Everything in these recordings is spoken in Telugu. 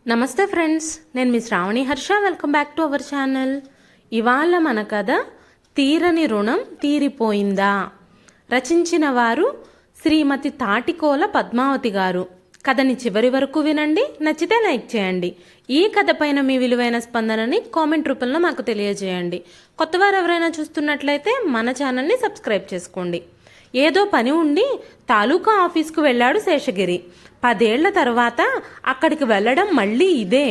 నమస్తే ఫ్రెండ్స్, నేను మీ Shravani Harsha. Welcome back to our channel. ఇవాళ మన కథ తీరని రుణం తీరిపోయిందా. రచించిన వారు శ్రీమతి తాటికోల పద్మావతి గారు. కథని చివరి వరకు వినండి, నచ్చితే లైక్ చేయండి. ఈ కథ పైన మీ విలువైన స్పందనని కామెంట్ రూపంలో మాకు తెలియజేయండి. కొత్తవారు ఎవరైనా చూస్తున్నట్లయితే మన ఛానల్ని సబ్స్క్రైబ్ చేసుకోండి. ఏదో పని ఉండి తాలూకా ఆఫీస్కు వెళ్ళాడు శేషగిరి. 10 ఏళ్ల తర్వాత అక్కడికి వెళ్ళడం మళ్ళీ ఇదే.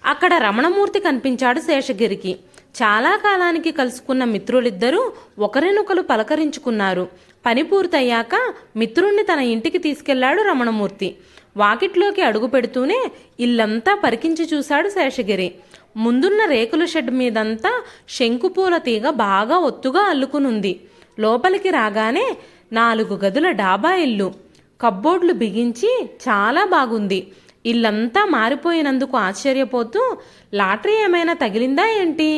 అక్కడ రమణమూర్తి కనిపించాడు శేషగిరికి. చాలా కాలానికి కలుసుకున్న మిత్రులిద్దరూ ఒకరినొకరు పలకరించుకున్నారు. పని పూర్తయ్యాక మిత్రుణ్ణి తన ఇంటికి తీసుకెళ్లాడు రమణమూర్తి. వాకిట్లోకి అడుగు పెడుతూనే ఇల్లంతా పరికించి చూశాడు శేషగిరి. ముందున్న రేకుల షెడ్ మీదంతా శంకుపూల తీగ బాగా ఒత్తుగా అల్లుకునుంది. లోపలికి రాగానే 4 గదుల డాబా ఇల్లు. కబ్బోర్డ్లు బిగించి చాలా బాగుంది. ఇల్లంతా మారిపోయినందుకు ఆశ్చర్యపోతూ, లాటరీ ఏమైనా తగిలిందా ఏంటి,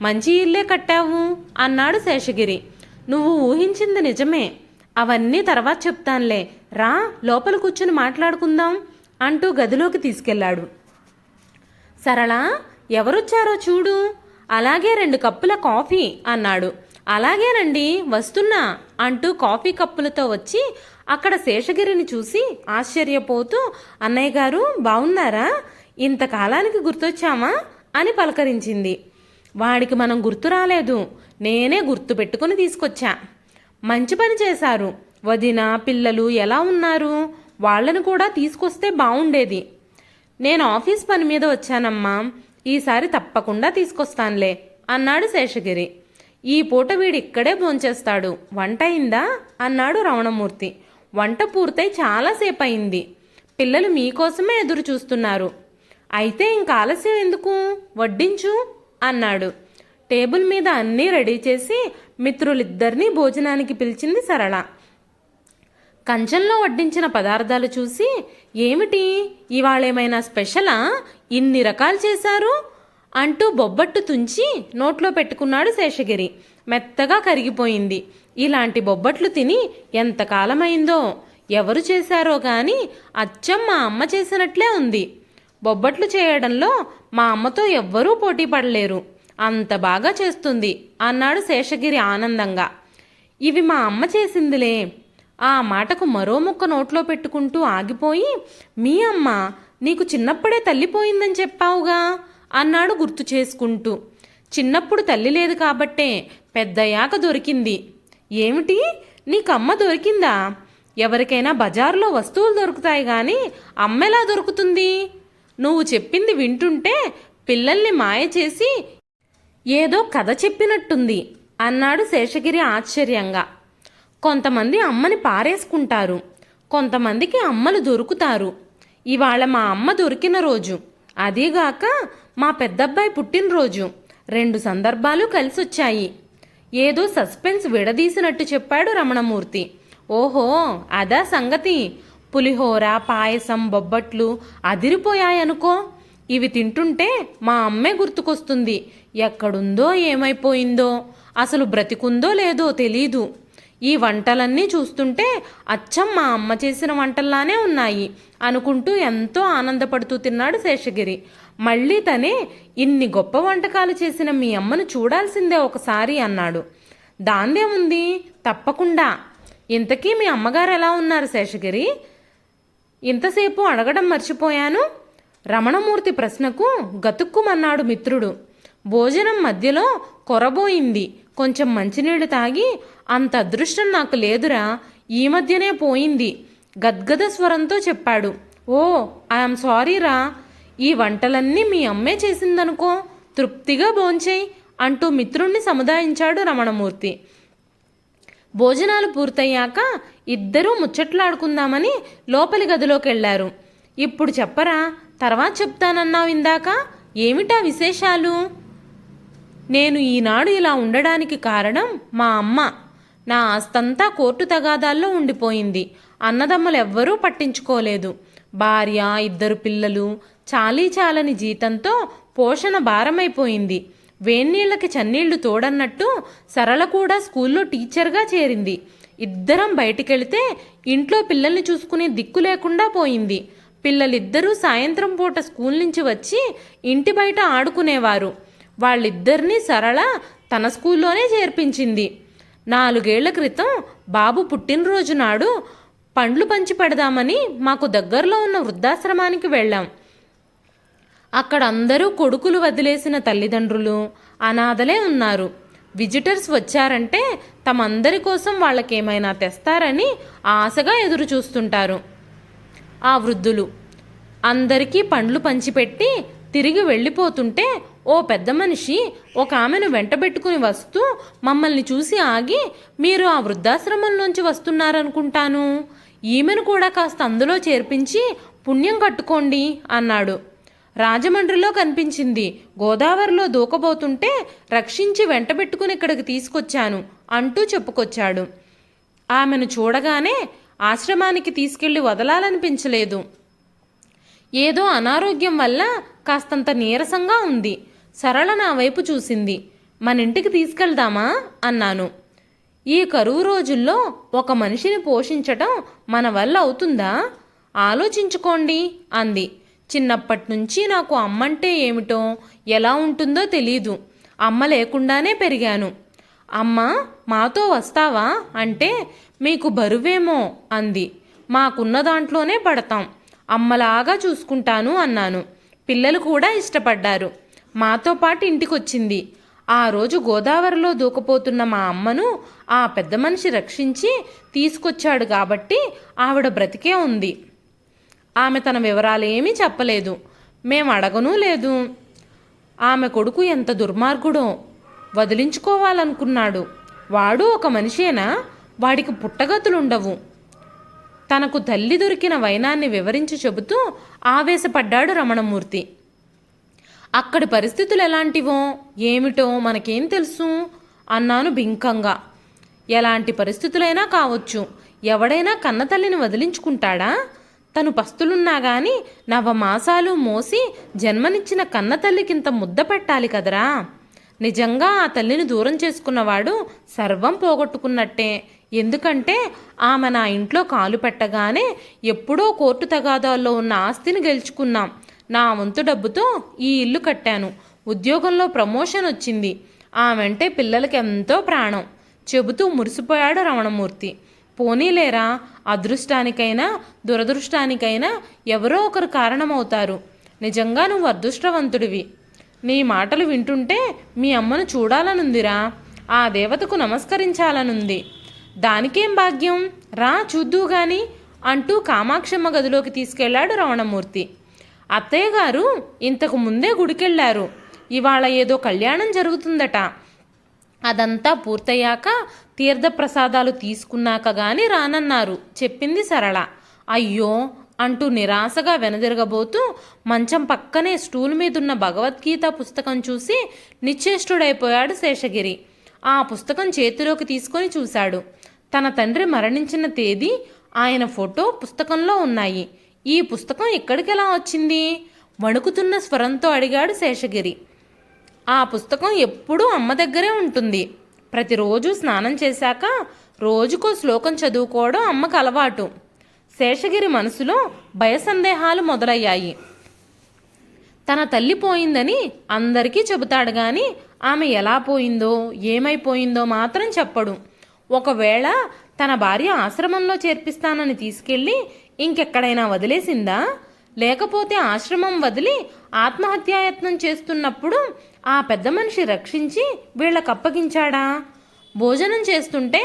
మంచి ఇల్లే కట్టావు అన్నాడు శేషగిరి. నువ్వు ఊహించింది నిజమే, అవన్నీ తర్వాత చెప్తానులే, రా లోపల కూర్చుని మాట్లాడుకుందాం అంటూ గదిలోకి తీసుకెళ్లాడు. సరళ, ఎవరొచ్చారో చూడు, అలాగే 2 కప్పుల కాఫీ అన్నాడు. అలాగేనండి, వస్తున్నా అంటూ కాఫీ కప్పులతో వచ్చి అక్కడ శేషగిరిని చూసి ఆశ్చర్యపోతూ, అన్నయ్య గారు బావున్నారా, ఇంతకాలానికి గుర్తొచ్చామా అని పలకరించింది. వాడికి మనం గుర్తు రాలేదు, నేనే గుర్తు పెట్టుకుని తీసుకొచ్చా. మంచి పని చేశారు. వదిన పిల్లలు ఎలా ఉన్నారు, వాళ్ళను కూడా తీసుకొస్తే బావుండేది. నేను ఆఫీస్ పని మీద వచ్చానమ్మా, ఈసారి తప్పకుండా తీసుకొస్తానులే అన్నాడు శేషగిరి. ఈ పూట వీడు ఇక్కడే భోంచేస్తాడు, వంట అయిందా అన్నాడు రమణమూర్తి. వంట పూర్తయి చాలాసేపు అయింది. పిల్లలు మీకోసమే ఎదురు చూస్తున్నారు. అయితే ఇంక ఆలస్యం ఎందుకు, వడ్డించు అన్నాడు. టేబుల్ మీద అన్నీ రెడీ చేసి మిత్రులిద్దరినీ భోజనానికి పిలిచింది సరళ. కంచంలో వడ్డించిన పదార్థాలు చూసి, ఏమిటి ఇవాళేమైనా స్పెషలా, ఇన్ని రకాలు చేశారు అంటూ బొబ్బట్టు తుంచి నోట్లో పెట్టుకున్నాడు శేషగిరి. మెత్తగా కరిగిపోయింది. ఇలాంటి బొబ్బట్లు తిని ఎంతకాలమైందో. ఎవరు చేశారో గాని అచ్చం మా అమ్మ చేసినట్లే ఉంది. బొబ్బట్లు చేయడంలో మా అమ్మతో ఎవ్వరూ పోటీ పడలేరు, అంత బాగా చేస్తుంది అన్నాడు శేషగిరి ఆనందంగా. ఇవి మా అమ్మ చేసిందిలే. ఆ మాటకు మరో ముక్క నోట్లో పెట్టుకుంటూ ఆగిపోయి, మీ అమ్మ నీకు చిన్నప్పుడే తల్లిపోయిందని చెప్పావుగా అన్నాడు గుర్తు చేసుకుంటూ. చిన్నప్పుడు తల్లి లేదు కాబట్టే పెద్దయ్యాక దొరికింది. ఏమిటి, నీకమ్మ దొరికిందా? ఎవరికైనా బజారులో వస్తువులు దొరుకుతాయి గాని అమ్మెలా దొరుకుతుంది? నువ్వు చెప్పింది వింటుంటే పిల్లల్ని మాయ చేసి ఏదో కథ చెప్పినట్టుంది అన్నాడు శేషగిరి ఆశ్చర్యంగా. కొంతమంది అమ్మని పారేసుకుంటారు, కొంతమందికి అమ్మలు దొరుకుతారు. ఇవాళ మా అమ్మ దొరికిన రోజు, అదీగాక మా పెద్దబ్బాయి పుట్టినరోజు. 2 సందర్భాలు కలిసొచ్చాయి. ఏదో సస్పెన్స్ విడదీసినట్టు చెప్పాడు రమణమూర్తి. ఓహో, అదా సంగతి. పులిహోర, పాయసం, బొబ్బట్లు అదిరిపోయాయనుకో. ఇవి తింటుంటే మా అమ్మే గుర్తుకొస్తుంది. ఎక్కడుందో ఏమైపోయిందో, అసలు బ్రతికుందో లేదో తెలీదు. ఈ వంటలన్నీ చూస్తుంటే అచ్చం మా అమ్మ చేసిన వంటల్లానే ఉన్నాయి అనుకుంటూ ఎంతో ఆనందపడుతూ తిన్నాడు శేషగిరి. మళ్ళీ తనే, ఇన్ని గొప్ప వంటకాలు చేసిన మీ అమ్మను చూడాల్సిందే ఒకసారి అన్నాడు. దాందేముంది, తప్పకుండా. ఇంతకీ మీ అమ్మగారు ఎలా ఉన్నారు శేషగిరి? ఇంతసేపు అడగడం మర్చిపోయాను. రమణమూర్తి ప్రశ్నకు గతుక్కుమన్నాడు మిత్రుడు. భోజనం మధ్యలో కొరబోయింది. కొంచెం మంచినీళ్లు తాగి, అంత అదృష్టం నాకు లేదురా, ఈ మధ్యనే పోయింది గద్గద స్వరంతో చెప్పాడు. ఓ, ఐఎమ్ సారీరా, ఈ వంటలన్నీ మీ అమ్మే చేసిందనుకో, తృప్తిగా భోంచేయి అంటూ మిత్రుణ్ణి సముదాయించాడు రమణమూర్తి. భోజనాలు పూర్తయ్యాక ఇద్దరూ ముచ్చట్లాడుకుందామని లోపలి గదిలోకి వెళ్లారు. ఇప్పుడు చెప్పరా, తర్వాత చెప్తానన్నావు ఇందాక, ఏమిటా విశేషాలు? నేను ఈనాడు ఇలా ఉండడానికి కారణం మా అమ్మ. నా ఆస్తంతా కోర్టు తగాదాల్లో ఉండిపోయింది. అన్నదమ్ములెవ్వరూ పట్టించుకోలేదు. భార్య, 2 పిల్లలు, చాలని జీతంతో పోషణ భారమైపోయింది. వేన్నీళ్లకి చన్నీళ్లు తోడన్నట్టు సరళ కూడా స్కూల్లో టీచర్గా చేరింది. ఇద్దరం బయటికెళితే ఇంట్లో పిల్లల్ని చూసుకునే దిక్కు లేకుండా పోయింది. పిల్లలిద్దరూ సాయంత్రం పూట స్కూల్ నుంచి వచ్చి ఇంటి బయట ఆడుకునేవారు. వాళ్ళిద్దరినీ సరళ తన స్కూల్లోనే చేర్పించింది. 4 ఏళ్ల క్రితం బాబు పుట్టినరోజు నాడు పండ్లు పంచి పెడదామని మాకు దగ్గరలో ఉన్న వృద్ధాశ్రమానికి వెళ్ళాం. అక్కడ అందరూ కొడుకులు వదిలేసిన తల్లిదండ్రులు, అనాథలే ఉన్నారు. విజిటర్స్ వచ్చారంటే తమందరి కోసం వాళ్ళకేమైనా తెస్తారని ఆశగా ఎదురు చూస్తుంటారు. ఆ వృద్ధులు అందరికీ పండ్లు పంచిపెట్టి తిరిగి వెళ్ళిపోతుంటే ఓ పెద్ద మనిషి ఒక ఆమెను వెంటబెట్టుకుని వస్తూ మమ్మల్ని చూసి ఆగి, మీరు ఆ వృద్ధాశ్రమంలోంచి వస్తున్నారనుకుంటాను, ఈమెను కూడా కాస్త అందులో చేర్పించి పుణ్యం కట్టుకోండి అన్నాడు. రాజమండ్రిలో కనిపించింది, గోదావరిలో దూకబోతుంటే రక్షించి వెంటబెట్టుకుని ఇక్కడికి తీసుకొచ్చాను అంటూ చెప్పుకొచ్చాడు. ఆమెను చూడగానే ఆశ్రమానికి తీసుకెళ్లి వదలాలనిపించలేదు. ఏదో అనారోగ్యం వల్ల కాస్తంత నీరసంగా ఉంది. సరళ నా వైపు చూసింది. మన ఇంటికి తీసుకెళ్దామా అన్నాను. ఈ కరువు రోజుల్లో ఒక మనిషిని పోషించటం మన వల్ల అవుతుందా? ఆలోచించుకోండి అంది. చిన్నప్పటి నుంచి నాకు అమ్మంటే ఏమిటో, ఎలా ఉంటుందో తెలీదు. అమ్మ లేకుండానే పెరిగాను. అమ్మ మాతో వస్తావా అంటే, మీకు బరువేమో అంది. మాకున్న దాంట్లోనే పడతాం, అమ్మలాగా చూసుకుంటాను అన్నాను. పిల్లలు కూడా ఇష్టపడ్డారు. మాతో పాటు ఇంటికొచ్చింది. ఆ రోజు గోదావరిలో దూకపోతున్న మా అమ్మను ఆ పెద్ద మనిషి రక్షించి తీసుకొచ్చాడు కాబట్టి ఆవిడ బ్రతికే ఉంది. ఆమె తన వివరాలేమీ చెప్పలేదు, మేము అడగనూ లేదు. ఆమె కొడుకు ఎంత దుర్మార్గుడో, వదిలించుకోవాలనుకున్నాడు. వాడు ఒక మనిషేనా? వాడికి పుట్టగతులుండవు. తనకు తల్లి దొరికిన వైనాన్ని వివరించి చెబుతూ ఆవేశపడ్డాడు రమణమూర్తి. అక్కడి పరిస్థితులు ఎలాంటివో ఏమిటో మనకేం తెలుసు అన్నాను బింకంగా. ఎలాంటి పరిస్థితులైనా కావచ్చు, ఎవడైనా కన్నతల్లిని వదిలించుకుంటాడా? తను పస్తులున్నా గాని నవమాసాలు మోసి జన్మనిచ్చిన కన్నతల్లికింత ముద్ద పెట్టాలి కదరా. నిజంగా ఆ తల్లిని దూరం చేసుకున్నవాడు సర్వం పోగొట్టుకున్నట్టే. ఎందుకంటే ఆమె నా ఇంట్లో కాలు పెట్టగానే ఎప్పుడో కోర్టు తగాదాల్లో ఉన్న ఆస్తిని గెలుచుకున్నాం. నా వంతు డబ్బుతో ఈ ఇల్లు కట్టాను. ఉద్యోగంలో ప్రమోషన్ వచ్చింది. ఆమెంటే పిల్లలకి ఎంతో ప్రాణం చెబుతూ మురిసిపోయాడు రమణమూర్తి. పోనీలేరా, అదృష్టానికైనా దురదృష్టానికైనా ఎవరో ఒకరు కారణమవుతారు. నిజంగా నువ్వు అదృష్టవంతుడివి. నీ మాటలు వింటుంటే మీ అమ్మను చూడాలనుందిరా, ఆ దేవతకు నమస్కరించాలనుంది. దానికేం భాగ్యం, రా చూద్దూ గాని అంటూ కామాక్షమ్మ గదిలోకి తీసుకెళ్లాడు రమణమూర్తి. అత్తయ్య గారు ఇంతకు ముందే గుడికెళ్లారు. ఇవాళ ఏదో కళ్యాణం జరుగుతుందట. అదంతా పూర్తయ్యాక తీర్థప్రసాదాలు తీసుకున్నాక గాని రానన్నారు చెప్పింది సరళ. అయ్యో అంటూ నిరాశగా వెనదిరగబోతూ మంచం పక్కనే స్టూల్ మీదున్న భగవద్గీత పుస్తకం చూసి నిశ్చేష్టుడైపోయాడు శేషగిరి. ఆ పుస్తకం చేతిలోకి తీసుకొని చూశాడు. తన తండ్రి మరణించిన తేదీ, ఆయన ఫోటో పుస్తకంలో ఉన్నాయి. ఈ పుస్తకం ఇక్కడికెలా వచ్చింది? వణుకుతున్న స్వరంతో అడిగాడు శేషగిరి. ఆ పుస్తకం ఎప్పుడూ అమ్మ దగ్గరే ఉంటుంది. ప్రతిరోజు స్నానం చేశాక రోజుకో శ్లోకం చదువుకోవడం అమ్మకు అలవాటు. శేషగిరి మనసులో భయసందేహాలు మొదలయ్యాయి. తన తల్లి పోయిందని అందరికీ చెబుతాడు గాని ఆమె ఎలా పోయిందో ఏమైపోయిందో మాత్రం చెప్పడు. ఒకవేళ తన భార్య ఆశ్రమంలో చేర్పిస్తానని తీసుకెళ్ళి ఇంకెక్కడైనా వదిలేసిందా? లేకపోతే ఆశ్రమం వదిలి ఆత్మహత్యాయత్నం చేస్తున్నప్పుడు ఆ పెద్ద మనిషి రక్షించి వీళ్ళకు అప్పగించాడా? భోజనం చేస్తుంటే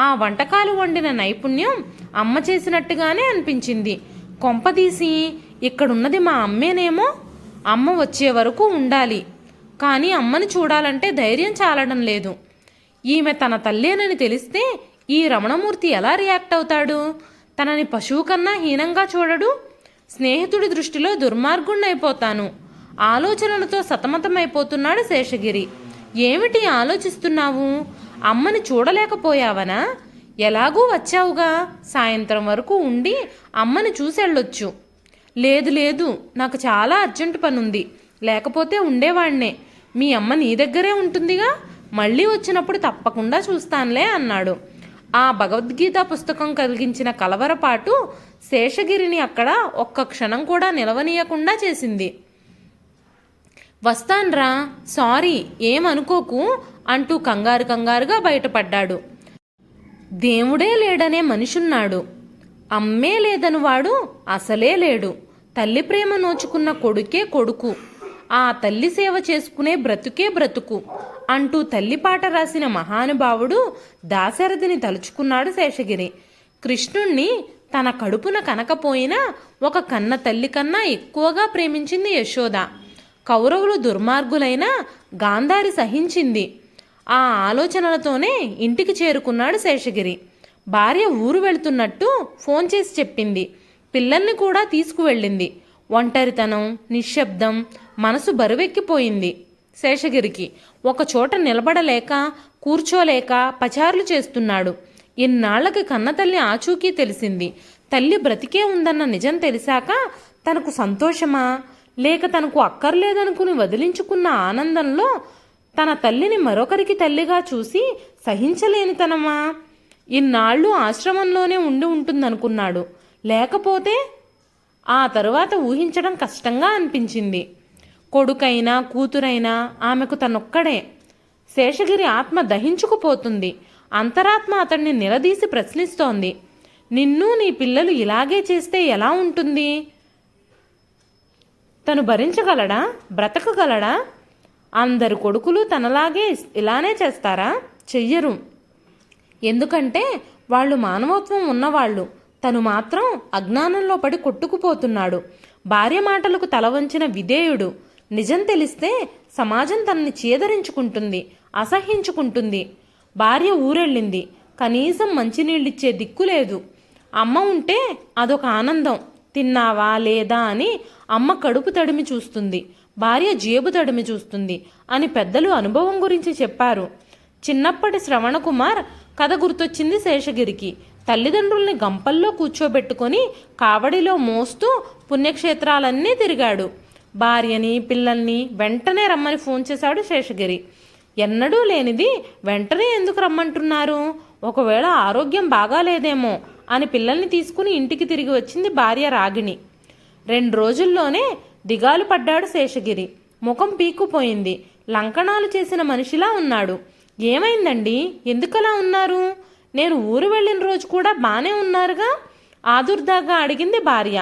ఆ వంటకాలు వండిన నైపుణ్యం అమ్మ చేసినట్టుగానే అనిపించింది. కొంపదీసి ఇక్కడున్నది మా అమ్మేనేమో. అమ్మ వచ్చే వరకు ఉండాలి, కానీ అమ్మని చూడాలంటే ధైర్యం చాలడం లేదు. ఈమె తన తల్లేనని తెలిస్తే ఈ రమణమూర్తి ఎలా రియాక్ట్ అవుతాడు? తనని పశువు కన్నా హీనంగా చూడడు. స్నేహితుడి దృష్టిలో దుర్మార్గుణ్ణైపోతాను. ఆలోచనలతో సతమతమైపోతున్నాడు శేషగిరి. ఏమిటి ఆలోచిస్తున్నావు? అమ్మని చూడలేకపోయావనా? ఎలాగూ వచ్చావుగా, సాయంత్రం వరకు ఉండి అమ్మని చూసెళ్ళొచ్చు. లేదు లేదు, నాకు చాలా అర్జెంటు పనుంది, లేకపోతే ఉండేవాణ్ణే. మీ అమ్మ నీ దగ్గరే ఉంటుందిగా, మళ్ళీ వచ్చినప్పుడు తప్పకుండా చూస్తానులే అన్నాడు. ఆ భగవద్గీత పుస్తకం కలిగించిన కలవరపాటు శేషగిరిని అక్కడ ఒక్క క్షణం కూడా నిలవనీయకుండా చేసింది. వస్తాన్రా, సారీ, ఏమనుకోకు అంటూ కంగారుగా బయటపడ్డాడు. దేవుడే లేడనే మనిషున్నాడు, అమ్మే లేదనువాడు అసలే లేడు. తల్లి ప్రేమ నోచుకున్న కొడుకే కొడుకు, ఆ తల్లి సేవ చేసుకునే బ్రతుకే బ్రతుకు అంటూ తల్లిపాట రాసిన మహానుభావుడు దాశరథిని తలుచుకున్నాడు శేషగిరి. కృష్ణుణ్ణి తన కడుపున కనకపోయినా ఒక కన్న తల్లి కన్నా ఎక్కువగా ప్రేమించింది యశోద. కౌరవులు దుర్మార్గులైనా గాంధారి సహించింది. ఆ ఆలోచనలతోనే ఇంటికి చేరుకున్నాడు శేషగిరి. భార్య ఊరు వెళ్తున్నట్టు ఫోన్ చేసి చెప్పింది. పిల్లల్ని కూడా తీసుకువెళ్ళింది. ఒంటరితనం, నిశ్శబ్దం, మనసు బరువెక్కిపోయింది శేషగిరికి. ఒకచోట నిలబడలేక కూర్చోలేక పచారులు చేస్తున్నాడు. ఇన్నాళ్లకి కన్నతల్లి ఆచూకీ తెలిసింది. తల్లి బ్రతికే ఉందన్న నిజం తెలిసాక తనకు సంతోషమా లేక తనకు అక్కర్లేదనుకుని వదిలించుకున్న ఆనందంలో తన తల్లిని మరొకరికి తల్లిగా చూసి సహించలేనితనమా? ఇన్నాళ్ళు ఆశ్రమంలోనే ఉండి ఉంటుందనుకున్నాడు. లేకపోతే ఆ తరువాత ఊహించడం కష్టంగా అనిపించింది. కొడుకైనా కూతురైనా ఆమెకు తనొక్కడే. శేషగిరి ఆత్మ దహించుకుపోతుంది. అంతరాత్మ అతన్ని నిలదీసి ప్రశ్నిస్తోంది. నిన్ను నీ పిల్లలు ఇలాగే చేస్తే ఎలా ఉంటుంది? తను భరించగలడా? బ్రతకగలడా? అందరు కొడుకులు తనలాగే ఇలానే చేస్తారా? చెయ్యరు. ఎందుకంటే వాళ్ళు మానవత్వం ఉన్నవాళ్ళు. తను మాత్రం అజ్ఞానంలో పడి కొట్టుకుపోతున్నాడు. భార్య మాటలకు తల వంచిన విధేయుడు. నిజం తెలిస్తే సమాజం తనని చీదరించుకుంటుంది, అసహ్యించుకుంటుంది. భార్య ఊరెళ్ళింది. కనీసం మంచినీళ్ళిచ్చే దిక్కు లేదు. అమ్మ ఉంటే అదొక ఆనందం. తిన్నావా లేదా అని అమ్మ కడుపు తడిమి చూస్తుంది, భార్య జేబు తడిమి చూస్తుంది అని పెద్దలు అనుభవం గురించి చెప్పారు. చిన్నప్పటి శ్రవణకుమార్ కథ గుర్తొచ్చింది శేషగిరికి. తల్లిదండ్రుల్ని గంపల్లో కూర్చోబెట్టుకొని కావడిలో మోస్తూ పుణ్యక్షేత్రాలన్నీ తిరిగాడు. భార్యని పిల్లల్ని వెంటనే రమ్మని ఫోన్ చేశాడు శేషగిరి. ఎన్నడూ లేనిది వెంటనే ఎందుకు రమ్మంటున్నారు? ఒకవేళ ఆరోగ్యం బాగాలేదేమో అని పిల్లల్ని తీసుకుని ఇంటికి తిరిగి వచ్చింది భార్య రాగిణి. 2 రోజుల్లోనే దిగాలు పడ్డాడు శేషగిరి. ముఖం పీక్కుపోయింది. లంకణాలు చేసిన మనిషిలా ఉన్నాడు. ఏమైందండి? ఎందుకలా ఉన్నారు? నేను ఊరు వెళ్ళిన రోజు కూడా బానే ఉన్నారుగా? ఆదుర్దాగా అడిగింది భార్య.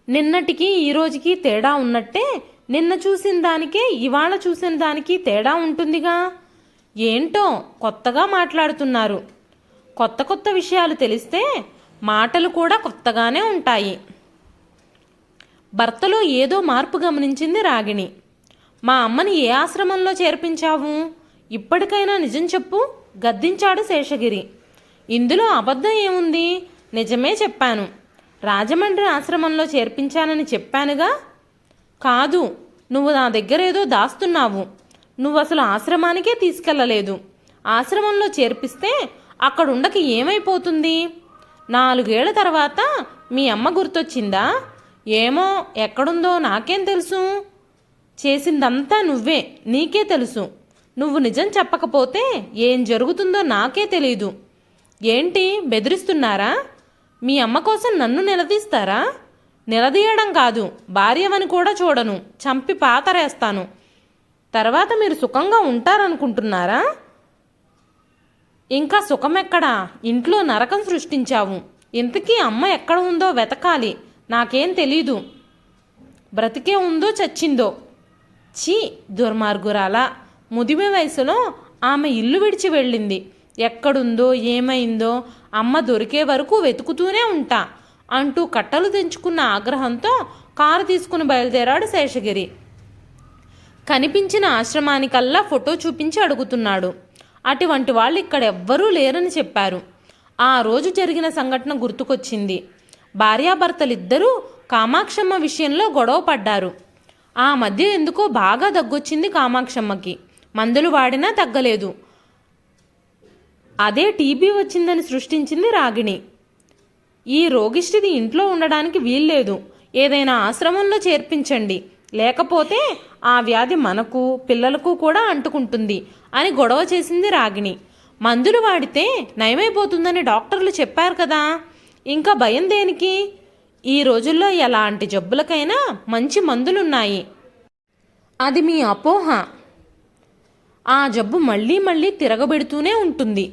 నిన్నటికి ఈ రోజుకి తేడా ఉన్నట్టే నిన్న చూసిన దానికే ఇవాళ చూసిన దానికి తేడా ఉంటుందిగా. ఏంటో కొత్తగా మాట్లాడుతున్నారు. కొత్త విషయాలు తెలిస్తే మాటలు కూడా కొత్తగానే ఉంటాయి. భర్తలో ఏదో మార్పు గమనించింది రాగిణి. మా అమ్మని ఏ ఆశ్రమంలో చేర్పించావు? ఇప్పటికైనా నిజం చెప్పు గద్దించాడు శేషగిరి. ఇందులో అబద్ధం ఏముంది? నిజమే చెప్పాను. రాజమండ్రి ఆశ్రమంలో చేర్పించానని చెప్పానుగా. కాదు, నువ్వు నా దగ్గర ఏదో దాస్తున్నావు. నువ్వు అసలు ఆశ్రమానికే తీసుకెళ్ళలేదు. ఆశ్రమంలో చేర్పిస్తే అక్కడుండక ఏమైపోతుంది? 4 ఏళ్ల తర్వాత మీ అమ్మ గుర్తొచ్చిందా? ఏమో, ఎక్కడుందో నాకేం తెలుసు? చేసిందంతా నువ్వే, నీకే తెలుసు. నువ్వు నిజం చెప్పకపోతే ఏం జరుగుతుందో నాకే తెలీదు. ఏంటి బెదిరిస్తున్నారా? మీ అమ్మ కోసం నన్ను నిలదీస్తారా? నిలదీయడం కాదు, భార్యవని కూడా చూడను, చంపి పాతరేస్తాను. తర్వాత మీరు సుఖంగా ఉంటారనుకుంటున్నారా? ఇంకా సుఖమెక్కడా? ఇంట్లో నరకం సృష్టించావు. ఇంతకీ అమ్మ ఎక్కడ ఉందో వెతకాలి. నాకేం తెలీదు. బ్రతికే ఉందో చచ్చిందో. ఛీ, దుర్మార్గురాలా. ముదిమి వయసులో ఆమె ఇల్లు విడిచి వెళ్ళింది. ఎక్కడుందో ఏమైందో అమ్మ దొరికే వరకు వెతుకుతూనే ఉంటా అంటూ కట్టలు తెంచుకున్న ఆగ్రహంతో కారు తీసుకుని బయలుదేరాడు శేషగిరి. కనిపించిన ఆశ్రమానికల్లా ఫోటో చూపించి అడుగుతున్నాడు. అటువంటి వాళ్ళు ఇక్కడెవ్వరూ లేరని చెప్పారు. ఆ రోజు జరిగిన సంఘటన గుర్తుకొచ్చింది. భార్యాభర్తలిద్దరూ కామాక్షమ్మ విషయంలో గొడవ పడ్డారు. ఆ మధ్య ఎందుకో బాగా దగ్గొచ్చింది కామాక్షమ్మకి. మందులు వాడినా తగ్గలేదు. అదే టీబీ వచ్చిందని సృష్టించింది రాగిణి. ఈ రోగిష్టిది ఇంట్లో ఉండడానికి వీల్లేదు. ఏదైనా ఆశ్రమంలో చేర్పించండి, లేకపోతే ఆ వ్యాధి మనకు పిల్లలకు కూడా అంటుకుంటుంది అని గొడవ చేసింది రాగిణి. మందులు వాడితే నయమైపోతుందని డాక్టర్లు చెప్పారు కదా. ఇంకా భయం దేనికి? ఈ రోజుల్లో ఎలాంటి జబ్బులకైనా మంచి మందులున్నాయి. అది మీ అపోహ. ఆ జబ్బు మళ్ళీ మళ్ళీ తిరగబెడుతూనే ఉంటుంది.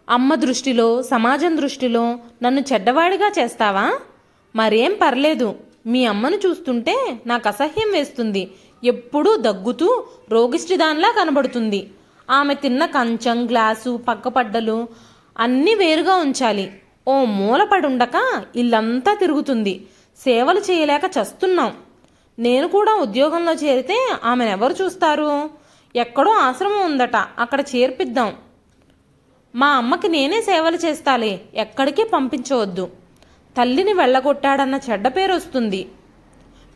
అమ్మ దృష్టిలో, సమాజం దృష్టిలో నన్ను చెడ్డవాడిగా చేస్తావా? మరేం పర్లేదు. మీ అమ్మను చూస్తుంటే నాకు అసహ్యం వేస్తుంది. ఎప్పుడూ దగ్గుతూ రోగిష్టిదానిలా కనబడుతుంది. ఆమె తిన్న కంచం, గ్లాసు, పక్కపడ్డలు అన్నీ వేరుగా ఉంచాలి. ఓ మూల పడుండక ఇల్లంతా తిరుగుతుంది. సేవలు చేయలేక చస్తున్నాం. నేను కూడా ఉద్యోగంలో చేరితే ఆమెనెవరు చూస్తారు? ఎక్కడో ఆశ్రమం ఉందట, అక్కడ చేర్పిద్దాం. మా అమ్మకి నేనే సేవలు చేస్తాలే, ఎక్కడికి పంపించవద్దు. తల్లిని వెళ్ళగొట్టాడన్న చెడ్డ పేరు వస్తుంది.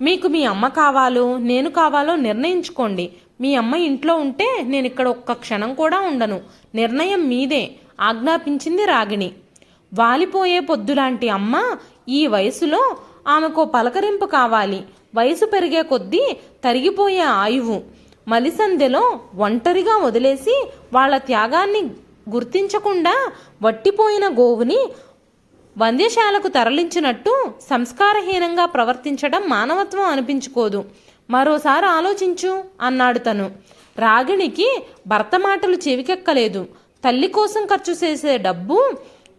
మీకు మీ అమ్మ కావాలో నేను కావాలో నిర్ణయించుకోండి. మీ అమ్మ ఇంట్లో ఉంటే నేను ఇక్కడ ఒక్క క్షణం కూడా ఉండను. నిర్ణయం మీదే, ఆజ్ఞాపించింది రాగిణి. వాలిపోయే పొద్దులాంటి అమ్మ ఈ వయసులో ఆమెకో పలకరింపు కావాలి. వయసు పెరిగే కొద్దీ తరిగిపోయే ఆయువు. మలిసందెలో ఒంటరిగా వదిలేసి వాళ్ళ త్యాగాన్ని గుర్తించకుండా వట్టిపోయిన గోవుని వంద్యశాలకు తరలించినట్టు సంస్కారహీనంగా ప్రవర్తించడం మానవత్వం అనిపించుకోదు. మరోసారి ఆలోచించు అన్నాడు తను. రాగిణికి భర్త మాటలు చెవికెక్కలేదు. తల్లి కోసం ఖర్చు చేసే డబ్బు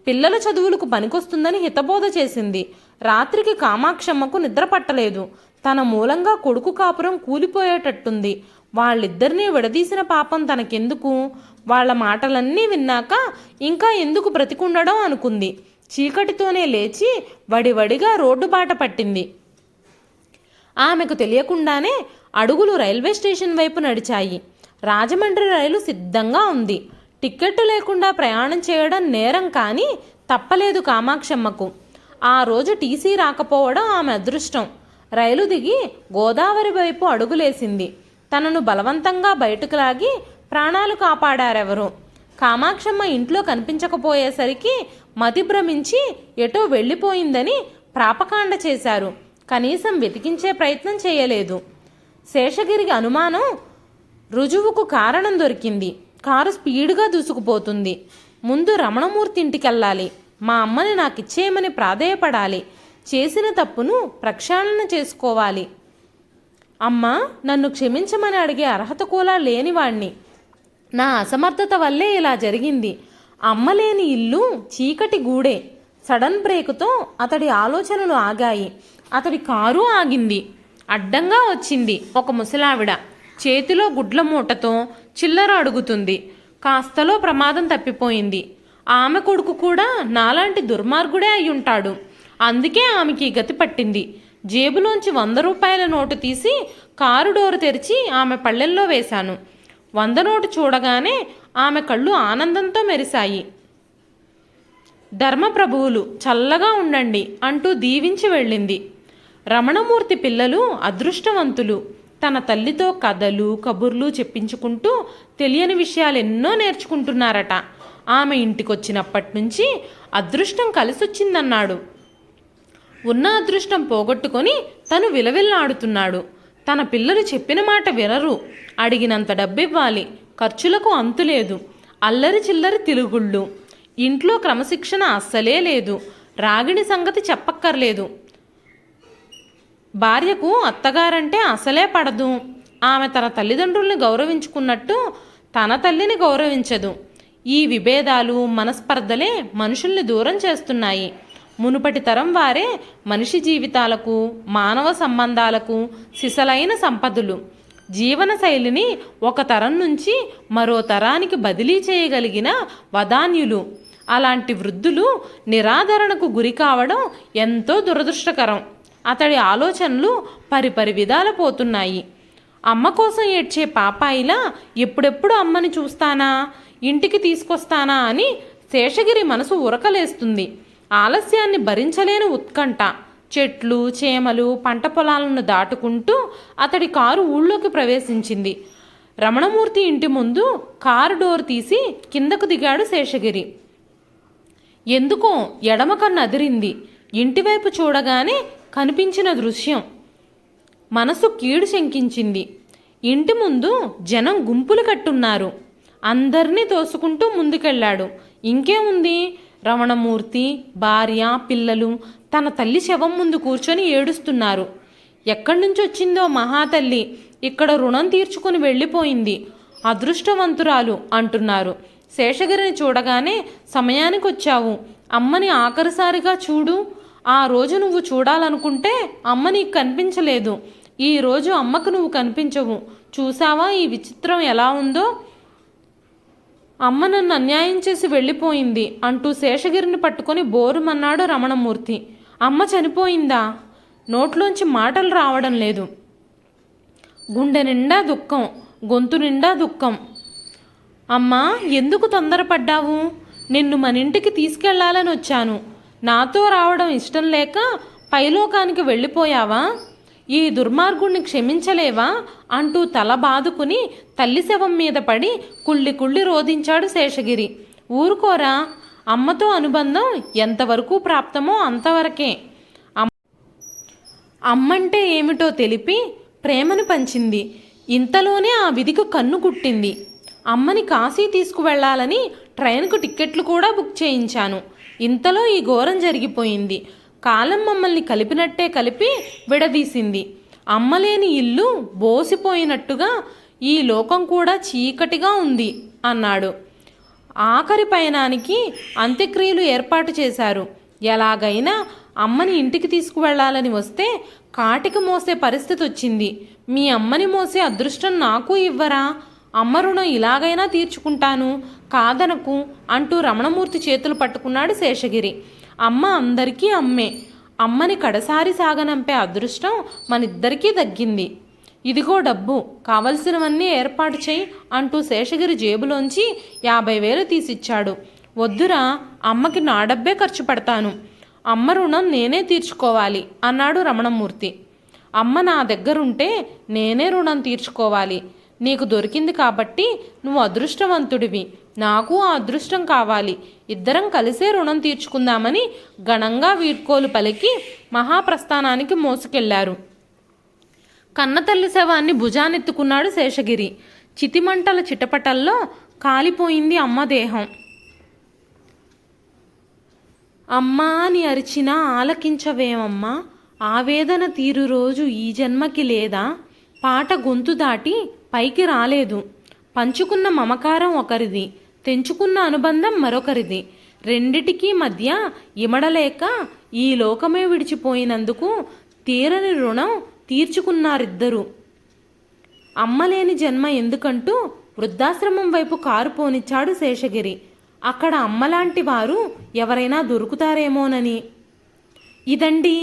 పిల్లల చదువులకు పనికొస్తుందని హితబోధ చేసింది. రాత్రికి కామాక్షమ్మకు నిద్ర పట్టలేదు. తన మూలంగా కొడుకు కాపురం కూలిపోయేటట్టుంది. వాళ్ళిద్దరినీ విడదీసిన పాపం తనకెందుకు? వాళ్ల మాటలన్నీ విన్నాక ఇంకా ఎందుకు బ్రతికుండడం అనుకుంది. చీకటితోనే లేచి వడివడిగా రోడ్డు బాట పట్టింది. ఆమెకు తెలియకుండానే అడుగులు రైల్వే స్టేషన్ వైపు నడిచాయి. రాజమండ్రి రైలు సిద్ధంగా ఉంది. టిక్కెట్టు లేకుండా ప్రయాణం చేయడం నేరం, కానీ తప్పలేదు కామాక్షమ్మకు. ఆ రోజు టీసీ రాకపోవడం ఆమె అదృష్టం. రైలు దిగి గోదావరి వైపు అడుగులేసింది. తనను బలవంతంగా బయటకు లాగి ప్రాణాలు కాపాడారెవరో. కామాక్షమ్మ ఇంట్లో కనిపించకపోయేసరికి మతి భ్రమించి ఎటో వెళ్ళిపోయిందని ప్రాపకాండ చేశారు. కనీసం వెతికించే ప్రయత్నం చేయలేదు. శేషగిరికి అనుమానం రుజువుకు కారణం దొరికింది. కారు స్పీడ్గా దూసుకుపోతుంది. ముందు రమణమూర్తి ఇంటికెళ్ళాలి. మా అమ్మని నాకిచ్చేయమని ప్రాధేయపడాలి. చేసిన తప్పును ప్రక్షాళన చేసుకోవాలి. అమ్మా, నన్ను క్షమించమని అడిగే అర్హత కూడా లేనివాణ్ణి. నా అసమర్థత వల్లే ఇలా జరిగింది. అమ్మ లేని ఇల్లు చీకటి గూడే. సడన్ బ్రేకుతో అతడి ఆలోచనలు ఆగాయి. అతడి కారు ఆగింది. అడ్డంగా వచ్చింది ఒక ముసలావిడ. చేతిలో గుడ్ల మూటతో చిల్లర అడుగుతుంది. కాస్తలో ప్రమాదం తప్పిపోయింది. ఆమె కొడుకు కూడా నాలాంటి దుర్మార్గుడే అయ్యుంటాడు. అందుకే ఆమెకి గతి పట్టింది. జేబులోంచి 100 రూపాయల నోటు తీసి కారు డోరు తెరిచి ఆమె పళ్ళెల్లో వేశాను. 100 నోటు చూడగానే ఆమె కళ్ళు ఆనందంతో మెరిశాయి. ధర్మప్రభువులు చల్లగా ఉండండి అంటూ దీవించి వెళ్ళింది. రమణమూర్తి పిల్లలు అదృష్టవంతులు. తన తల్లితో కథలు, కబుర్లు చెప్పించుకుంటూ తెలియని విషయాలెన్నో నేర్చుకుంటున్నారట. ఆమె ఇంటికొచ్చినప్పటి నుంచి అదృష్టం కలిసొచ్చిందన్నాడు. ఉన్న అదృష్టం పోగొట్టుకొని తను విలవిల్లాడుతున్నాడు. తన పిల్లలు చెప్పిన మాట వినరు. అడిగినంత డబ్బివ్వాలి. ఖర్చులకు అంతులేదు. అల్లరి చిల్లరి తిరుగుళ్ళు. ఇంట్లో క్రమశిక్షణ అస్సలే లేదు. రాగిణి సంగతి చెప్పక్కర్లేదు. భార్యకు అత్తగారంటే అసలే పడదు. ఆమె తన తల్లిదండ్రుల్ని గౌరవించుకున్నట్టు తన తల్లిని గౌరవించదు. ఈ విభేదాలు, మనస్పర్ధలే మనుషుల్ని దూరం చేస్తున్నాయి. మునుపటి తరం వారే మనిషి జీవితాలకు, మానవ సంబంధాలకు సిసలైన సంపదలు. జీవనశైలిని ఒక తరం నుంచి మరో తరానికి బదిలీ చేయగలిగిన వదాన్యులు. అలాంటి వృద్ధులు నిరాదరణకు గురి కావడం ఎంతో దురదృష్టకరం. అతడి ఆలోచనలు పరిపరి విధాల పోతున్నాయి. అమ్మ కోసం ఏడ్చే పాపాయిలా ఎప్పుడెప్పుడు అమ్మని చూస్తానా, ఇంటికి తీసుకొస్తానా అని శేషగిరి మనసు ఉరకలేస్తుంది. ఆలస్యాన్ని భరించలేని ఉత్కంఠ. చెట్లు, చేమలు, పంట పొలాలను దాటుకుంటూ అతడి కారు ఊళ్ళోకి ప్రవేశించింది. రమణమూర్తి ఇంటి ముందు కారు డోర్ తీసి కిందకు దిగాడు శేషగిరి. ఎందుకో ఎడమ కన్ను అదిరింది. ఇంటివైపు చూడగానే కనిపించిన దృశ్యం మనసు కీడు శంకించింది. ఇంటి ముందు జనం గుంపులు కట్టున్నారు. అందరినీ తోసుకుంటూ ముందుకెళ్ళాడు. ఇంకేముంది, రమణమూర్తి భార్య పిల్లలు తన తల్లి శవం ముందు కూర్చొని ఏడుస్తున్నారు. ఎక్కడి నుంచి వచ్చిందో మహాతల్లి, ఇక్కడ రుణం తీర్చుకుని వెళ్ళిపోయింది, అదృష్టవంతురాలు అంటున్నారు. శేషగిరిని చూడగానే సమయానికి వచ్చావు, అమ్మని ఆఖరిసారిగా చూడు. ఆ రోజు నువ్వు చూడాలనుకుంటే అమ్మ నీకు కనిపించలేదు, ఈ రోజు అమ్మకు నువ్వు కనిపించవు. చూసావా ఈ విచిత్రం ఎలా ఉందో? అమ్మ నన్ను అన్యాయం చేసి వెళ్ళిపోయింది అంటూ శేషగిరిని పట్టుకొని బోరుమన్నాడు రమణమూర్తి. అమ్మ చనిపోయిందా? నోట్లోంచి మాటలు రావడం లేదు. గుండె నిండా దుఃఖం, గొంతు నిండా దుఃఖం. అమ్మా, ఎందుకు తొందరపడ్డావు? నిన్ను మన ఇంటికి తీసుకెళ్లాలని వచ్చాను. నాతో రావడం ఇష్టం లేక పైలోకానికి వెళ్ళిపోయావా? ఈ దుర్మార్గుణ్ణి క్షమించలేవా అంటూ తల బాదుకుని తల్లి శవం మీద పడి కుళ్ళి కుళ్ళి రోధించాడు శేషగిరి. ఊరుకోరా, అమ్మతో అనుబంధం ఎంతవరకు ప్రాప్తమో అంతవరకే. అమ్మంటే ఏమిటో తెలిపి ప్రేమను పంచింది. ఇంతలోనే ఆ విధికి కన్ను కుట్టింది. అమ్మని కాశీ తీసుకువెళ్లాలని ట్రైన్కు టిక్కెట్లు కూడా బుక్ చేయించాను. ఇంతలో ఈ ఘోరం జరిగిపోయింది. కాలం మమ్మల్ని కలిపినట్టే కలిపి విడదీసింది. అమ్మలేని ఇల్లు బోసిపోయినట్టుగా ఈ లోకం కూడా చీకటిగా ఉంది అన్నాడు. ఆఖరి పయనానికి అంత్యక్రియలు ఏర్పాటు చేశారు. ఎలాగైనా అమ్మని ఇంటికి తీసుకువెళ్లాలని వస్తే కాటికి మోసే పరిస్థితి వచ్చింది. మీ అమ్మని మోసే అదృష్టం నాకు ఇవ్వరా? అమ్మ రుణం ఇలాగైనా తీర్చుకుంటాను, కాదనకు అంటూ రమణమూర్తి చేతులు పట్టుకున్నాడు శేషగిరి. అమ్మ అందరికీ అమ్మే. అమ్మని కడసారి సాగనంపే అదృష్టం మనిద్దరికీ దక్కింది. ఇదిగో డబ్బు, కావలసినవన్నీ ఏర్పాటు చేయి అంటూ శేషగిరి జేబులోంచి 50,000 తీసిచ్చాడు. వద్దురా, అమ్మకి నా డబ్బే ఖర్చు పెడతాను. అమ్మ రుణం నేనే తీర్చుకోవాలి అన్నాడు రమణమూర్తి. అమ్మ నా దగ్గరుంటే నేనే రుణం తీర్చుకోవాలి. నీకు దొరికింది కాబట్టి నువ్వు అదృష్టవంతుడివి, నాకు ఆ అదృష్టం కావాలి. ఇద్దరం కలిసే రుణం తీర్చుకుందామని ఘనంగా వీడ్కోలు పలికి మహాప్రస్థానానికి మోసుకెళ్లారు. కన్నతల్లి శవాన్ని భుజానెత్తుకున్నాడు శేషగిరి. చితిమంటల చిటపటల్లో కాలిపోయింది అమ్మ దేహం. అమ్మా అని అరిచినా ఆలకించవేమమ్మా, ఆవేదన తీరు రోజు ఈ జన్మకి లేదా? పాట గొంతు దాటి పైకి రాలేదు. పంచుకున్న మమకారం ఒకరిది, తెంచుకున్న అనుబంధం మరొకరిది. రెండిటికీ మధ్య ఇమడలేక ఈ లోకమే విడిచిపోయినందుకు తీరని రుణం తీర్చుకున్నారిద్దరూ. అమ్మలేని జన్మ ఎందుకంటూ వృద్ధాశ్రమం వైపు కారు పోనిచ్చాడు శేషగిరి. అక్కడ అమ్మలాంటి వారు ఎవరైనా దొరుకుతారేమోనని. ఇదండి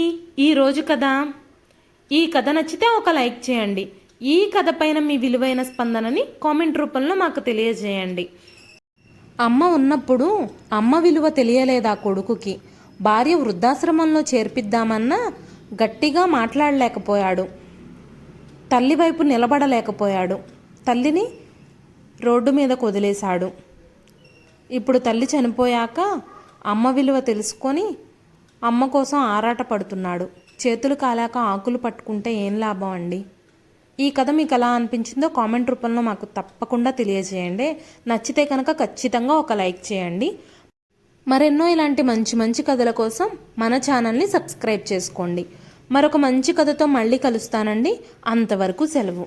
ఈరోజు కథ. ఈ కథ నచ్చితే ఒక లైక్ చేయండి. ఈ కథ పైన మీ విలువైన స్పందనని కామెంట్ రూపంలో మాకు తెలియజేయండి. అమ్మ ఉన్నప్పుడు అమ్మ విలువ తెలియలేదా కొడుకుకి? భార్య వృద్ధాశ్రమంలో చేర్పిద్దామన్నా గట్టిగా మాట్లాడలేకపోయాడు. తల్లి వైపు నిలబడలేకపోయాడు. తల్లిని రోడ్డు మీద వదిలేశాడు. ఇప్పుడు తల్లి చనిపోయాక అమ్మ విలువ తెలుసుకొని అమ్మ కోసం ఆరాట పడుతున్నాడు. చేతులు కాలాక ఆకులు పట్టుకుంటే ఏం లాభం అండి? ఈ కథ మీకు ఎలా అనిపించిందో కామెంట్ రూపంలో మాకు తప్పకుండా తెలియజేయండి. నచ్చితే కనుక ఖచ్చితంగా ఒక లైక్ చేయండి. మరెన్నో ఇలాంటి మంచి మంచి కథల కోసం మన ఛానల్ని సబ్స్క్రైబ్ చేసుకోండి. మరొక మంచి కథతో మళ్ళీ కలుస్తానండి. అంతవరకు సెలవు.